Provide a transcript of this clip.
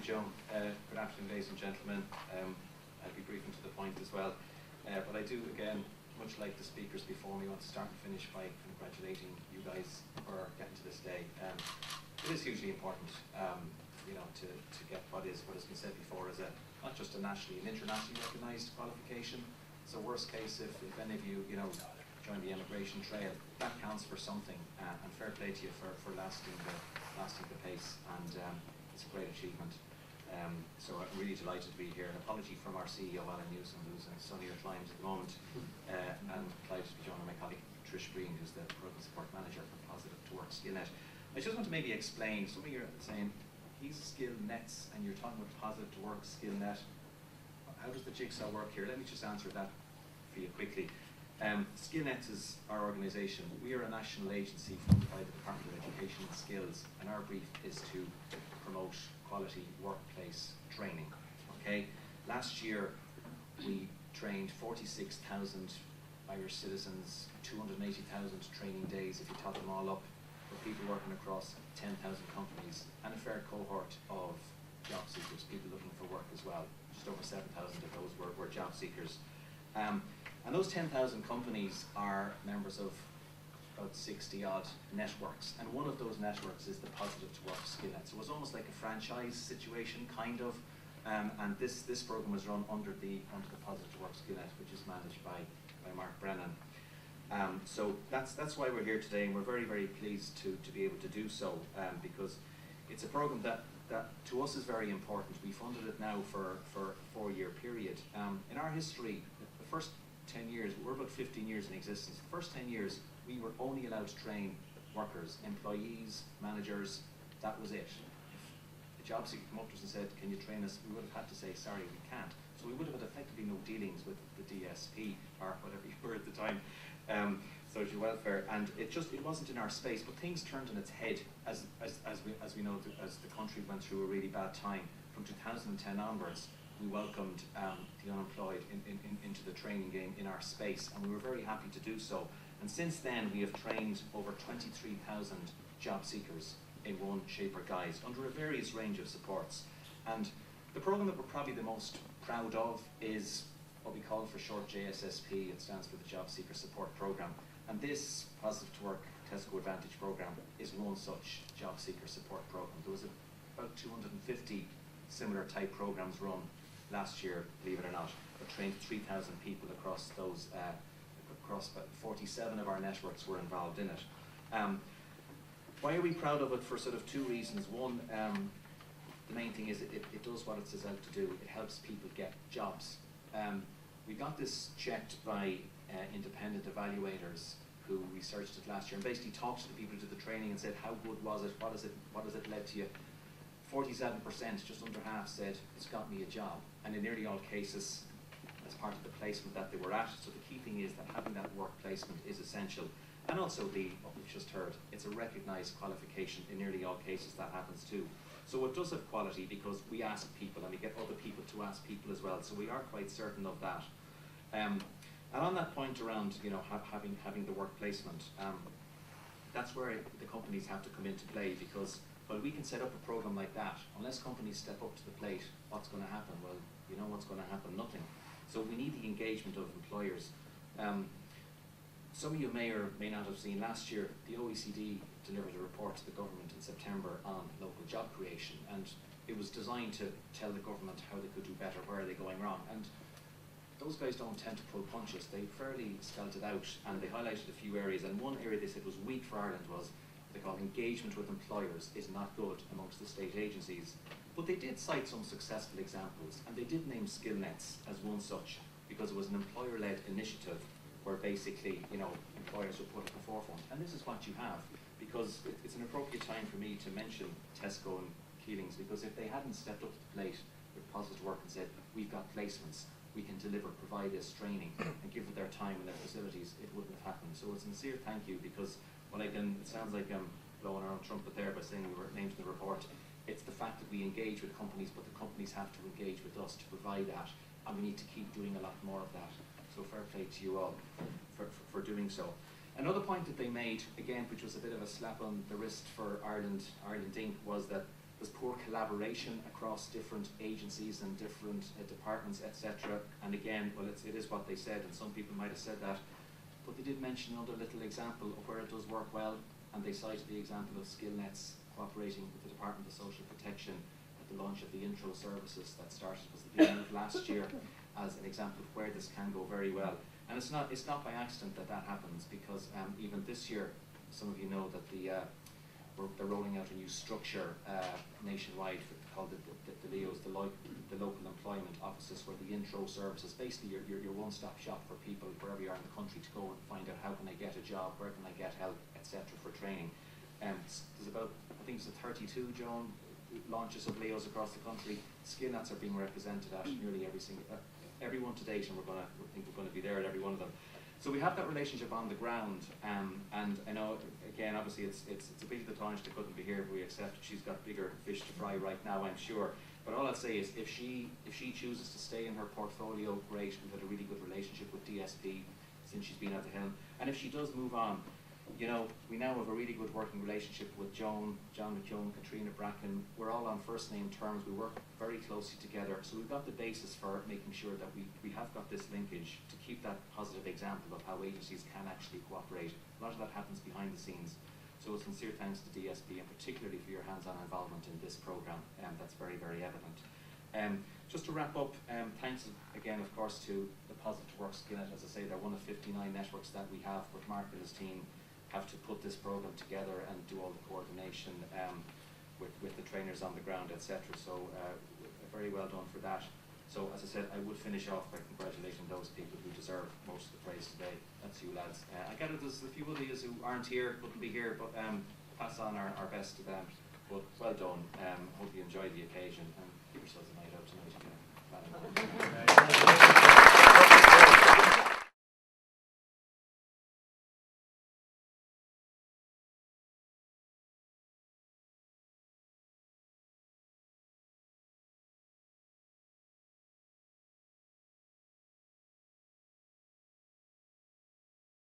Joan. Good afternoon, ladies and gentlemen. I'll be brief and to the point as well. But I do, again, much like the speakers before me, want to start and finish by congratulating you guys for getting to this day. It is hugely important, to get what has been said before as not just a nationally and internationally recognised qualification. So worst case, if any of you, join the immigration trail, that counts for something. And fair play to you for lasting the pace. And it's a great achievement. So I'm really delighted to be here. An apology from our CEO, Alan Newsom, who's in sunnier climes at the moment, and delighted to be joined by my colleague Trish Breen, who's the Program Support Manager for Positive to Work SkillNet. I just want to maybe explain, some of you are saying, he's SkillNets and you're talking about Positive to Work SkillNet. How does the jigsaw work here? Let me just answer that for you quickly. SkillNet is our organisation. We are a national agency funded by the Department of Education and Skills, and our brief is to promote quality workplace training. Okay, last year we trained 46,000 Irish citizens, 280,000 training days if you tot them all up, for people working across 10,000 companies, and a fair cohort of job seekers, people looking for work as well. Just over 7,000 of those were job seekers. And those 10,000 companies are members of about 60 odd networks, and one of those networks is the Positive to Work SkillNet. So it was almost like a franchise situation, kind of, and this program was run under the Positive to Work SkillNet, which is managed by Mark Brennan. So that's why we're here today, and we're very, very pleased to be able to do so, because it's a program that to us is very important. We funded it now for a 4-year period. In our history, the first 10 years, we're about 15 years in existence. The first 10 years, we were only allowed to train workers, employees, managers. That was it. If a job seeker came up to us and said, "Can you train us?" we would have had to say, "Sorry, we can't." So we would have had effectively no dealings with the DSP or whatever you were at the time, social welfare, and it wasn't in our space. But things turned on its head as we know, as the country went through a really bad time. From 2010 onwards, we welcomed the unemployed into the training game in our space, and we were very happy to do so. And since then, we have trained over 23,000 job seekers in one shape or guise under a various range of supports. And the program that we're probably the most proud of is what we call for short JSSP. It stands for the Job Seeker Support Program. And this Positive to Work Tesco Advantage program is one such job seeker support program. There was about 250 similar type programs run last year, believe it or not, but trained 3,000 people across those, across about 47 of our networks were involved in it. Why are we proud of it? For sort of 2 reasons. One, the main thing is it does what it says out to do. It helps people get jobs. We got this checked by independent evaluators who researched it last year and basically talked to the people who did the training and said, how good was it? What has it led to you? 47%, just under half, said it's got me a job, and in nearly all cases as part of the placement that they were at. So the key thing is that having that work placement is essential, and also what we've just heard, it's a recognised qualification. In nearly all cases that happens too. So it does have quality because we ask people, and we get other people to ask people as well, so we are quite certain of that. And on that point around having the work placement, that's where the companies have to come into play, because well, we can set up a program like that. Unless companies step up to the plate, what's going to happen? Well, you know what's going to happen? Nothing. So we need the engagement of employers. Some of you may or may not have seen last year, the OECD delivered a report to the government in September on local job creation, and it was designed to tell the government how they could do better, where are they going wrong. And those guys don't tend to pull punches. They fairly spelled it out, and they highlighted a few areas. And one area they said was weak for Ireland was they call engagement with employers is not good amongst the state agencies. But they did cite some successful examples, and they did name SkillNets as one such, because it was an employer-led initiative where basically, employers were put at the forefront. And this is what you have, because it's an appropriate time for me to mention Tesco and Keelings, because if they hadn't stepped up to the plate with Positive Work and said, we've got placements, we can deliver, provide this training, and give it their time and their facilities, it wouldn't have happened. So a sincere thank you, because it sounds like I'm blowing our own trumpet there by saying we were named in the report. It's the fact that we engage with companies, but the companies have to engage with us to provide that, and we need to keep doing a lot more of that. So fair play to you all for doing so. Another point that they made, again, which was a bit of a slap on the wrist for Ireland Inc., was that the There's poor collaboration across different agencies and different departments, etc. And again, well, it is what they said, and some people might have said that, but they did mention another little example of where it does work well, and they cited the example of SkillNet's cooperating with the Department of Social Protection at the launch of the intro services that started was the beginning of last year, as an example of where this can go very well. And it's not by accident that that happens, because even this year, some of you know that they're rolling out a new structure nationwide called the LEOs, the local employment offices, where the intro services, basically your one-stop shop for people wherever you are in the country to go and find out how can I get a job, where can I get help, etc. for training. There's about, I think it's 32, Joan, launches of LEOs across the country. SkillNets are being represented at nearly every one to date, and I think we're going to be there at every one of them. So we have that relationship on the ground, and I know, again, obviously it's a bit of the Tánaiste that couldn't be here, but we accept she's got bigger fish to fry right now, I'm sure. But all I'll say is, if she chooses to stay in her portfolio, great. We've had a really good relationship with DSP since she's been at the helm. And if she does move on, you know, we now have a really good working relationship with John McKeown, Katrina Bracken. We're all on first name terms. We work very closely together. So we've got the basis for making sure that we have got this linkage to keep that positive example of how agencies can actually cooperate. A lot of that happens behind the scenes. So a sincere thanks to DSP, and particularly for your hands-on involvement in this programme. That's very, very evident. Just to wrap up, thanks again, of course, to the Positive Work SkillNet. As I say, they're one of 59 networks that we have, but Mark and his team have to put this program together and do all the coordination with the trainers on the ground, etc. So very well done for that. So as I said, I would finish off by congratulating those people who deserve most of the praise today. That's you lads. I gather there's a few of these who aren't here, couldn't be here, but pass on our best to them. But well done. Hope you enjoyed the occasion, and give yourselves a night out tonight again.